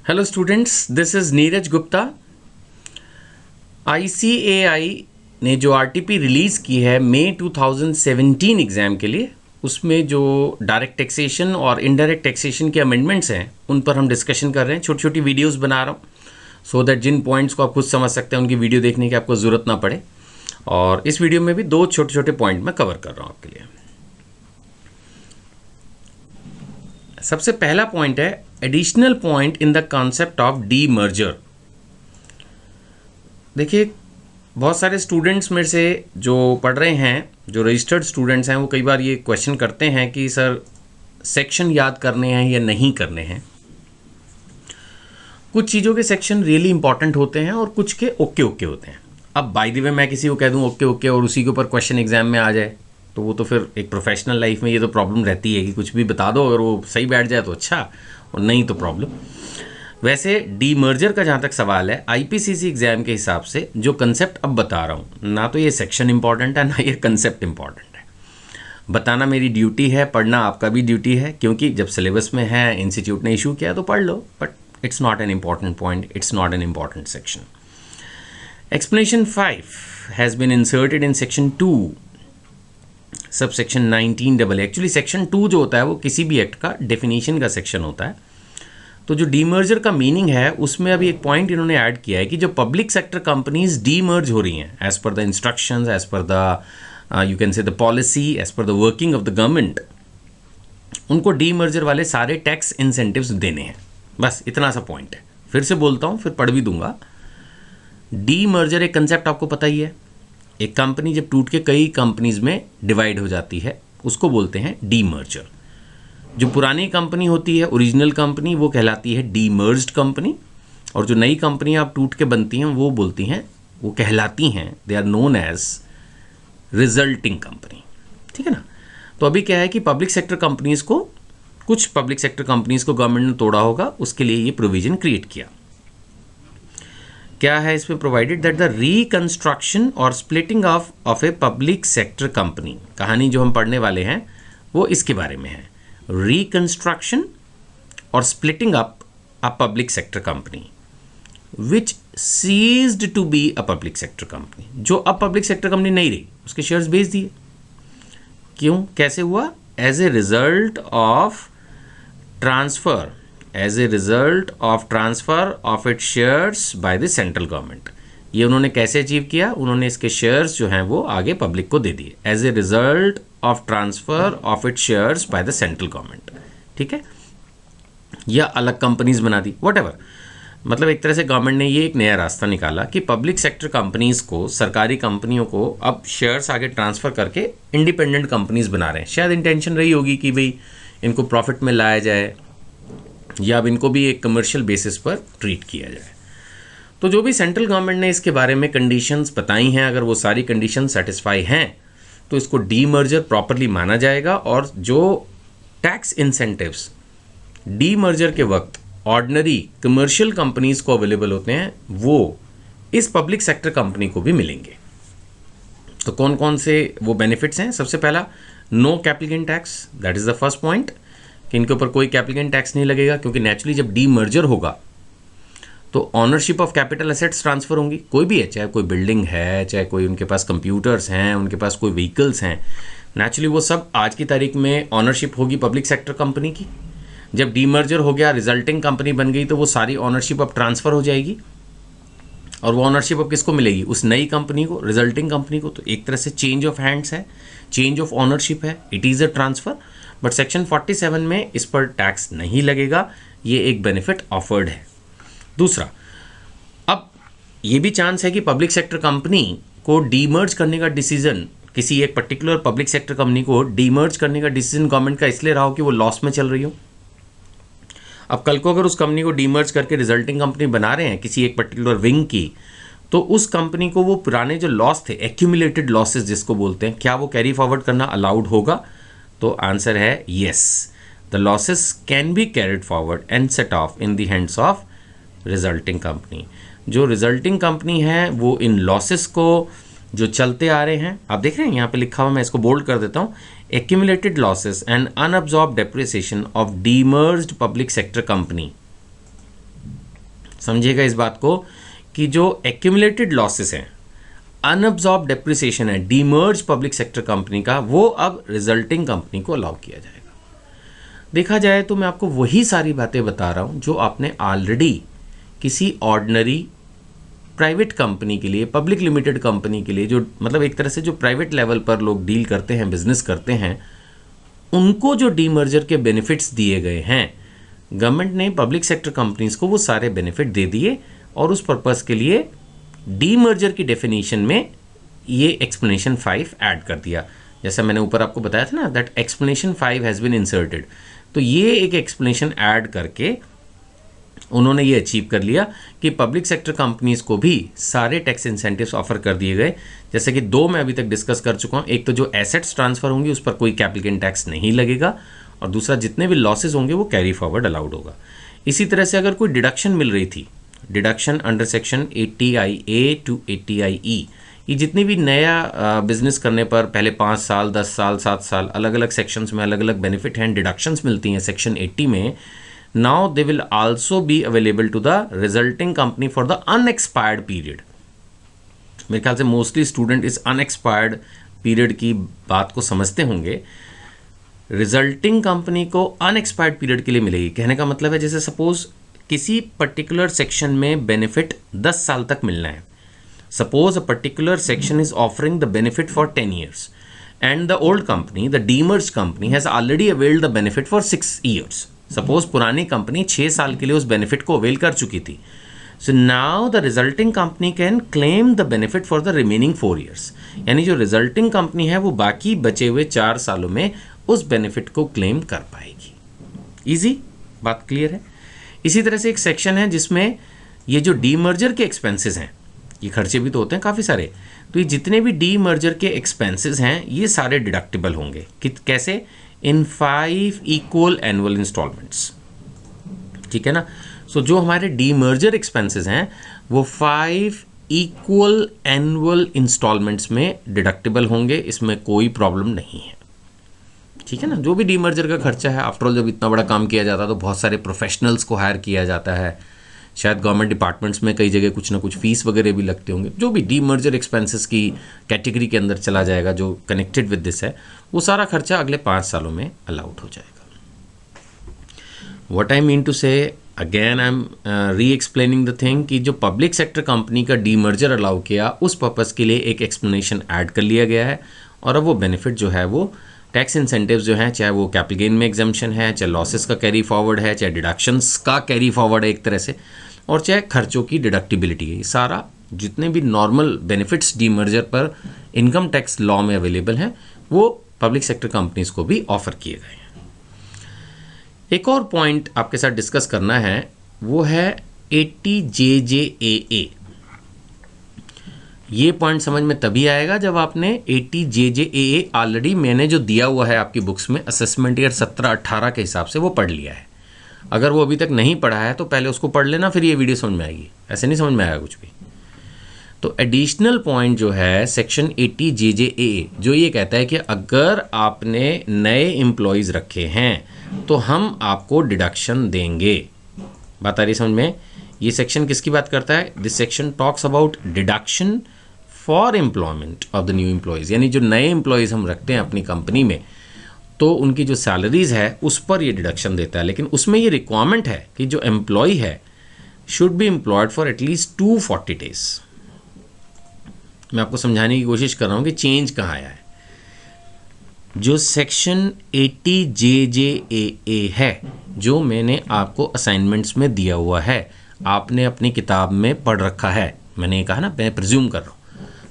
Hello students, this is Neeraj Gupta. ICAI ने जो RTP release की है मई 2017 एग्ज़ाम के लिए, उसमें जो डायरेक्ट टैक्सेशन और इनडायरेक्ट टैक्सेशन के अमेंडमेंट्स हैं उन पर हम डिस्कशन कर रहे हैं। छोटी छोटी वीडियोस बना रहा हूँ सो दैट जिन पॉइंट्स को आप खुद समझ सकते हैं उनकी वीडियो देखने की आपको ज़रूरत ना पड़े। और इस वीडियो में भी दो छोटे छोटे पॉइंट मैं कवर कर रहा हूँ आपके लिए। सबसे पहला पॉइंट है additional point in the concept of D merger. देखिए, बहुत सारे स्टूडेंट्स में से जो पढ़ रहे हैं, जो रजिस्टर्ड स्टूडेंट्स हैं, वो कई बार ये क्वेश्चन करते हैं कि सर सेक्शन याद करने हैं या नहीं करने हैं। कुछ चीज़ों के सेक्शन रियली इंपॉर्टेंट होते हैं और कुछ के ओके ओके होते हैं। अब बाय द वे मैं किसी को कह दूं ओके ओके और उसी के ऊपर क्वेश्चन एग्जाम में आ जाए तो वो तो फिर एक प्रोफेशनल लाइफ में ये तो प्रॉब्लम रहती है कि कुछ भी बता दो, अगर वो सही बैठ जाए तो अच्छा और नहीं तो प्रॉब्लम। वैसे डी मर्जर का जहाँ तक सवाल है, IPCC एग्जाम के हिसाब से जो कंसेप्ट अब बता रहा हूँ, ना तो ये सेक्शन इंपॉर्टेंट है ना ये कंसेप्ट इंपॉर्टेंट है। बताना मेरी ड्यूटी है, पढ़ना आपका भी ड्यूटी है, क्योंकि जब सिलेबस में है, इंस्टीट्यूट ने इशू किया तो पढ़ लो, but it's not an important point, it's not an important section. Explanation 5 has been inserted in section 2 subsection 19AA। Actually section 2 जो होता है वो किसी भी एक्ट का डेफिनेशन का सेक्शन होता है। तो जो डीमर्जर का मीनिंग है उसमें अभी एक पॉइंट इन्होंने ऐड किया है कि जो पब्लिक सेक्टर कंपनीज डीमर्ज हो रही हैं as per the instructions, as per the you can say the policy, as per the working of the government, उनको डीमर्जर वाले सारे टैक्स इंसेंटिव्स देने हैं। बस इतना सा पॉइंट है। फिर से बोलता हूँ, फिर पढ़ भी दूंगा। डी मर्जर एक कंसेप्ट आपको पता ही है। एक कंपनी जब टूट के कई कंपनीज में डिवाइड हो जाती है उसको बोलते हैं डी मर्जर। जो पुरानी कंपनी होती है, ओरिजिनल कंपनी, वो कहलाती है डी मर्ज्ड कंपनी, और जो नई कंपनियां आप टूट के बनती हैं वो बोलती हैं, वो कहलाती हैं, they are known as resulting company. ठीक है ना। तो अभी क्या है कि पब्लिक सेक्टर कंपनीज को, कुछ पब्लिक सेक्टर कंपनीज को गवर्नमेंट ने तोड़ा होगा, उसके लिए ये प्रोविजन क्रिएट किया। क्या है इसमें प्रोवाइडेड दैट द रिकंस्ट्रक्शन और splitting of a public sector company. कहानी जो हम पढ़ने वाले हैं वो इसके बारे में है, रिकंस्ट्रक्शन और splitting up a public sector company which ceased to be a public sector company. जो अब पब्लिक सेक्टर कंपनी नहीं रही, उसके शेयर्स बेच दिए। क्यों, कैसे हुआ? As a result of transfer, as a result of transfer of it shares by the central government. ये उन्होंने कैसे अचीव किया? उन्होंने इसके शेयर्स जो हैं वो आगे पब्लिक को दे दिए, as a result of transfer of it shares by the central government. ठीक है, या अलग कंपनीज बना दी, व्हाटएवर। मतलब एक तरह से गवर्नमेंट ने ये एक नया रास्ता निकाला कि पब्लिक सेक्टर कंपनीज को, सरकारी कंपनियों को अब शेयर्स आगे ट्रांसफर करके इंडिपेंडेंट कंपनीज बना रहे हैं। शायद इंटेंशन रही होगी कि भाई इनको प्रॉफिट में लाया जाए या अब इनको भी एक कमर्शियल बेसिस पर ट्रीट किया जाए। तो जो भी सेंट्रल गवर्नमेंट ने इसके बारे में कंडीशंस बताई हैं, अगर वो सारी कंडीशन सेटिस्फाई हैं तो इसको डीमर्जर प्रॉपरली माना जाएगा। और जो टैक्स इंसेंटिव्स डीमर्जर के वक्त ऑर्डिनरी कमर्शियल कंपनीज को अवेलेबल होते हैं वो इस पब्लिक सेक्टर कंपनी को भी मिलेंगे। तो कौन कौन से वो बेनिफिट्स हैं? सबसे पहला, no capital gain tax, that is the first point, कि इनके ऊपर कोई कैपिटल गेन टैक्स नहीं लगेगा, क्योंकि नेचुरली जब डी मर्जर होगा तो ownership of capital assets transfer होंगी। कोई भी है, चाहे कोई बिल्डिंग है, चाहे कोई उनके पास कंप्यूटर्स हैं, उनके पास कोई व्हीकल्स हैं, नेचुरली वो सब आज की तारीख में ऑनरशिप होगी पब्लिक सेक्टर कंपनी की। जब डी मर्जर हो गया, रिजल्टिंग कंपनी बन गई, तो वो सारी ऑनरशिप अब ट्रांसफर हो जाएगी। और वो ऑनरशिप अब किसको मिलेगी? उस नई कंपनी को, रिजल्टिंग कंपनी को। तो एक तरह से चेंज ऑफ हैंड्स है, चेंज ऑफ ऑनरशिप है, it is a transfer. But section 47 में इस पर टैक्स नहीं लगेगा, ये एक बेनिफिट ऑफर्ड है। दूसरा, अब ये भी चांस है कि पब्लिक सेक्टर कंपनी को डीमर्ज करने का डिसीजन, किसी एक पर्टिकुलर पब्लिक सेक्टर कंपनी को डीमर्ज करने का डिसीजन गवर्नमेंट का इसलिए रहा हो कि वो लॉस में चल रही हो। अब कल को अगर उस कंपनी को डीमर्ज करके रिजल्टिंग कंपनी बना रहे हैं किसी एक पर्टिकुलर विंग की, तो उस कंपनी को वो पुराने जो लॉस थे, एक्यूमुलेटेड लॉसेस जिसको बोलते हैं, क्या वो कैरी फॉरवर्ड करना अलाउड होगा? तो आंसर है yes, the losses can be carried forward and set of in the hands of resulting company. जो रिजल्टिंग कंपनी है वो इन लॉसेस को जो चलते आ रहे हैं, आप देख रहे हैं यहाँ पे लिखा हुआ, मैं इसको बोल्ड कर देता हूँ, accumulated losses and unabsorbed depreciation of demerged public sector company समझिएगा इस बात को कि जो एक्यूमुलेटेड लॉसेस हैं, अनअब्जॉर्ब डेप्रिसिएशन है डीमर्ज पब्लिक सेक्टर कंपनी का, वो अब रिजल्टिंग कंपनी को अलाउ किया जाएगा। देखा जाए तो मैं आपको वही सारी बातें बता रहा हूँ जो आपने ऑलरेडी किसी ऑर्डिनरी प्राइवेट कंपनी के लिए, पब्लिक लिमिटेड कंपनी के लिए, जो मतलब एक तरह से जो प्राइवेट लेवल पर लोग डील करते हैं, बिजनेस करते हैं, उनको जो डीमर्जर के बेनिफिट्स दिए गए हैं, गवर्नमेंट ने पब्लिक सेक्टर कंपनीज को वो सारे बेनिफिट दे दिए और उस पर्पस के लिए डीमर्जर की डेफिनेशन में ये एक्सप्लेनेशन 5 ऐड कर दिया। जैसा मैंने ऊपर आपको बताया था ना, that explanation 5 has been inserted. तो ये एक एक्सप्लेनेशन ऐड करके उन्होंने ये अचीव कर लिया कि पब्लिक सेक्टर कंपनीज को भी सारे टैक्स इंसेंटिव्स ऑफर कर दिए गए। जैसे कि 2 मैं अभी तक डिस्कस कर चुका हूँ। एक तो जो एसेट्स ट्रांसफर होंगी उस पर कोई कैपिटल गेन टैक्स नहीं लगेगा, और दूसरा जितने भी लॉसेज होंगे वो कैरी फॉरवर्ड अलाउड होगा। इसी तरह से अगर कोई डिडक्शन मिल रही थी, deduction under section 80IA to 80IE, ये जितनी भी नया बिजनेस करने पर पहले 5 साल, 10 साल, 7 साल, अलग अलग सेक्शंस में अलग अलग बेनिफिट हैं, डिडक्शंस मिलती हैं सेक्शन 80 में। Now they will also be available to the resulting company for the unexpired period. मेरे ख्याल से मोस्टली स्टूडेंट इस अनएक्सपायर्ड पीरियड की बात को समझते होंगे। रिजल्टिंग कंपनी को अनएक्सपायर्ड पीरियड के लिए मिलेगी। कहने का मतलब है जैसे सपोज किसी पर्टिकुलर सेक्शन में बेनिफिट 10 साल तक मिलना है। Suppose a particular section is offering the benefit for 10 years and the old company, the demerge company, has already availed the benefit for 6 years। Suppose पुरानी कंपनी 6 साल के लिए उस बेनिफिट को अवेल कर चुकी थी। So now the resulting company can claim the benefit for the remaining 4 years। यानी जो रिजल्टिंग कंपनी है वो बाकी बचे हुए 4 सालों में उस बेनिफिट को क्लेम कर पाएगी। इजी बात, क्लियर है। इसी तरह से एक सेक्शन है जिसमें ये जो डीमर्जर के एक्सपेंसेस हैं, ये खर्चे भी तो होते हैं काफ़ी सारे, तो ये जितने भी डीमर्जर के एक्सपेंसेस हैं ये सारे डिडक्टिबल होंगे। कैसे? इन 5 equal annual इंस्टॉलमेंट्स। ठीक है ना। सो जो हमारे डीमर्जर एक्सपेंसेस हैं वो 5 equal annual इंस्टॉलमेंट्स में डिडक्टिबल होंगे, इसमें कोई प्रॉब्लम नहीं है। ठीक है ना। जो भी डीमर्जर का खर्चा है, आफ्टर ऑल जब इतना बड़ा काम किया जाता है तो बहुत सारे प्रोफेशनल्स को हायर किया जाता है, शायद गवर्नमेंट डिपार्टमेंट्स में कई जगह कुछ ना कुछ फीस वगैरह भी लगते होंगे। जो भी डीमर्जर एक्सपेंसेस की कैटेगरी के अंदर चला जाएगा, जो कनेक्टेड विद दिस है, वो सारा खर्चा अगले 5 सालों में अलाउड हो जाएगा। व्हाट आई मीन टू से, अगेन आई एम री एक्सप्लेनिंग द थिंग कि जो पब्लिक सेक्टर कंपनी का डीमर्जर अलाउ किया उस पर्पज़ के लिए एक एक्सप्लेनेशन ऐड कर लिया गया है, और अब वो बेनिफिट जो है वो टैक्स इंसेंटिव्स जो हैं, चाहे वो कैपिटल गेन में एग्जम्पशन है, चाहे लॉसेस का कैरी फॉरवर्ड है, चाहे डिडक्शंस का कैरी फॉरवर्ड है एक तरह से, और चाहे खर्चों की डिडक्टिबिलिटी है, ये सारा जितने भी नॉर्मल बेनिफिट्स डीमर्जर पर इनकम टैक्स लॉ में अवेलेबल हैं वो पब्लिक सेक्टर कंपनीज को भी ऑफर किए गए हैं। एक और पॉइंट आपके साथ डिस्कस करना है, वो है 80JJAA। ये पॉइंट समझ में तभी आएगा जब आपने 80JJAA ऑलरेडी मैंने जो दिया हुआ है आपकी बुक्स में असेसमेंट ईयर 17-18 के हिसाब से वो पढ़ लिया है। अगर वो अभी तक नहीं पढ़ा है तो पहले उसको पढ़ लेना, फिर ये वीडियो समझ में आएगी। ऐसे नहीं समझ में आएगा कुछ भी। तो एडिशनल पॉइंट जो है सेक्शन 80JJAA जो ये कहता है कि अगर आपने नए एम्प्लॉयज़ रखे हैं तो हम आपको डिडक्शन देंगे। बात आ रही समझ में? ये सेक्शन किसकी बात करता है? This section talks about deduction for employment of the new employees. यानी जो नए एम्प्लॉयज़ हम रखते हैं अपनी कंपनी में तो उनकी जो सैलरीज़ है उस पर ये डिडक्शन देता है, लेकिन उसमें ये रिक्वायरमेंट है कि जो एम्प्लॉय है should be employed for at least 240 days। मैं आपको समझाने की कोशिश कर रहा हूँ कि चेंज कहाँ आया है। जो सेक्शन 80JJAA है जो मैंने आपको असाइनमेंट्स में दिया हुआ है, आपने अपनी किताब में पढ़ रखा है, मैंने ये कहा ना, मैं प्रिज्यूम कर रहा हूँ,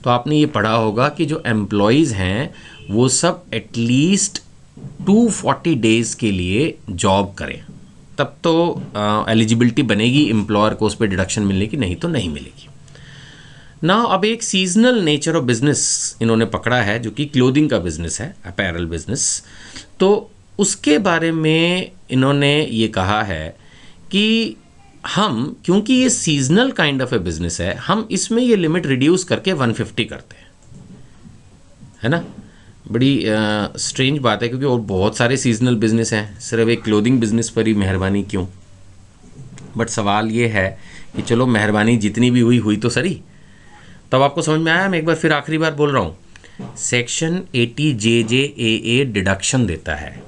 तो आपने ये पढ़ा होगा कि जो एम्प्लॉयज़ हैं वो सब एटलीस्ट 240 days के लिए जॉब करें, तब तो एलिजिबिलिटी बनेगी एम्प्लॉयर को उस पर डिडक्शन मिलने की, नहीं तो नहीं मिलेगी ना। अब एक सीजनल नेचर ऑफ बिजनेस इन्होंने पकड़ा है जो कि क्लोथिंग का बिजनेस है, अपैरल बिजनेस। तो उसके बारे में इन्होंने ये कहा है कि हम, क्योंकि ये seasonal kind of A business है, हम इसमें ये लिमिट रिड्यूस करके 150 करते हैं, है ना। बड़ी स्ट्रेंज बात है क्योंकि और बहुत सारे सीजनल बिजनेस हैं, सिर्फ एक क्लोथिंग बिजनेस पर ही मेहरबानी क्यों? बट सवाल ये है कि चलो मेहरबानी जितनी भी हुई तो सही। तब आपको समझ में आया। मैं एक बार फिर आखिरी बार बोल रहा हूँ, सेक्शन 80 JJAA डिडक्शन देता है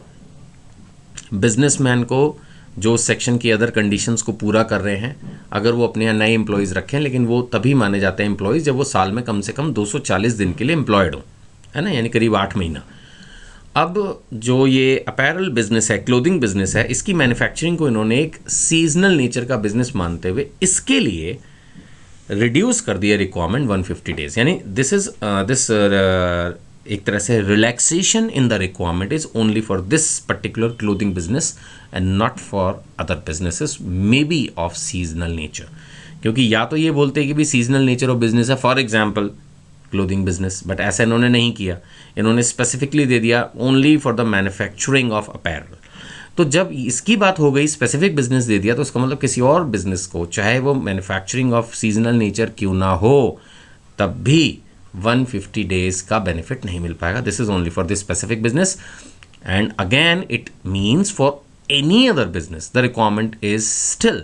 बिजनेसमैन को जो सेक्शन की अदर कंडीशंस को पूरा कर रहे हैं, अगर वो अपने यहाँ नए एम्प्लॉयज़ रखें, लेकिन वो तभी माने जाते हैं एम्प्लॉयज़ जब वो साल में कम से कम 240 दिन के लिए एम्प्लॉयड हो, है ना, यानी करीब 8 महीना। अब जो ये अपैरल बिजनेस है, क्लोथिंग बिजनेस है, इसकी मैन्युफैक्चरिंग को इन्होंने एक सीजनल नेचर का बिजनेस मानते हुए इसके लिए रिड्यूस कर दिया रिक्वायरमेंट 150 डेज। यानी दिस एक तरह से relaxation in the requirement is only for this particular clothing business and not for other businesses may be of seasonal nature. क्योंकि या तो ये बोलते हैं कि भी सीजनल नेचर ऑफ बिजनेस है, for example clothing business, but ऐसा इन्होंने नहीं किया, इन्होंने स्पेसिफिकली दे दिया only for the manufacturing of apparel. तो जब इसकी बात हो गई, स्पेसिफिक बिजनेस दे दिया, तो उसका मतलब किसी और बिजनेस को, चाहे वो मैन्युफैक्चरिंग ऑफ सीजनल नेचर क्यों ना हो, तब भी 150 डेज का बेनिफिट नहीं मिल पाएगा। This is only for this specific business and again it means for any other business the requirement is still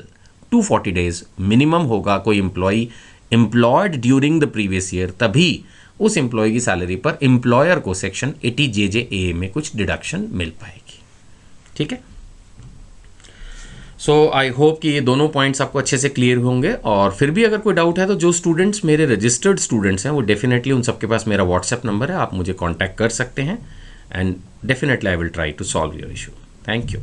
240 days minimum होगा। कोई employ employed during the previous year, तभी उस एम्प्लॉय की सैलरी पर एम्प्लॉयर को section 80 JJAA में कुछ deduction मिल पाएगी। ठीक है, सो आई होप कि ये दोनों पॉइंट्स आपको अच्छे से क्लियर होंगे। और फिर भी अगर कोई डाउट है तो जो स्टूडेंट्स मेरे रजिस्टर्ड स्टूडेंट्स हैं वो डेफिनेटली उन सबके पास मेरा व्हाट्सएप नंबर है, आप मुझे कांटेक्ट कर सकते हैं and definitely I will try to solve your issue. Thank you.